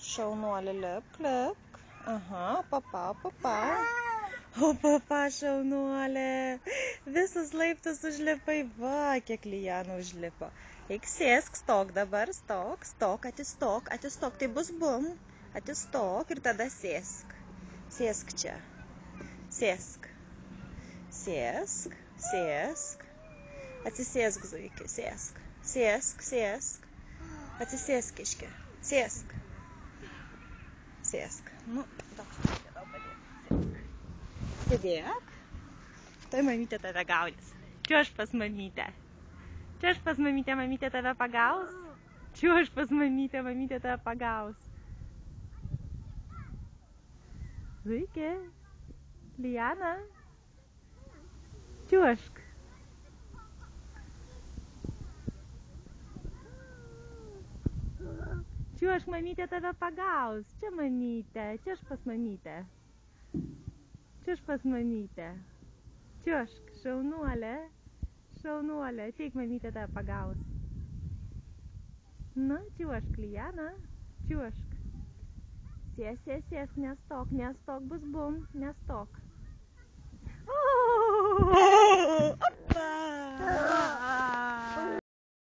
Šaunuolė, lipk, lipk. Aha, papa. O papa šaunuolė. Visus laiptus užlipai, va, kiek Lijana užlipo. Eik sėsk, stok dabar, stok, atsistok, tai bus bum. Atsistok ir tada sėsk. Sėsk čia. Sėsk. Atsisėsk, zuiki, sėsk. Sėsk. Atsisėsk, kiškė. Sėsk. Nu, tau padėk. Sėdėk. Tai mamytė tave gaudys. Čiuožk pas mamytę. Mamytė tave pagaus. Čiuožk pas mamytę tave pagaus. Zuikė. Lijana. Čiuožk. Čiuožk, mamytė tave pagaus. Čia mamytė. Čiuožk pas mamytę. Čiuožk, šaunuolė. Ateik, mamytė tave pagaus. Nu, čiuožk, Lijana. Čiuožk. Sėsk, nestok, bus bum, nestok.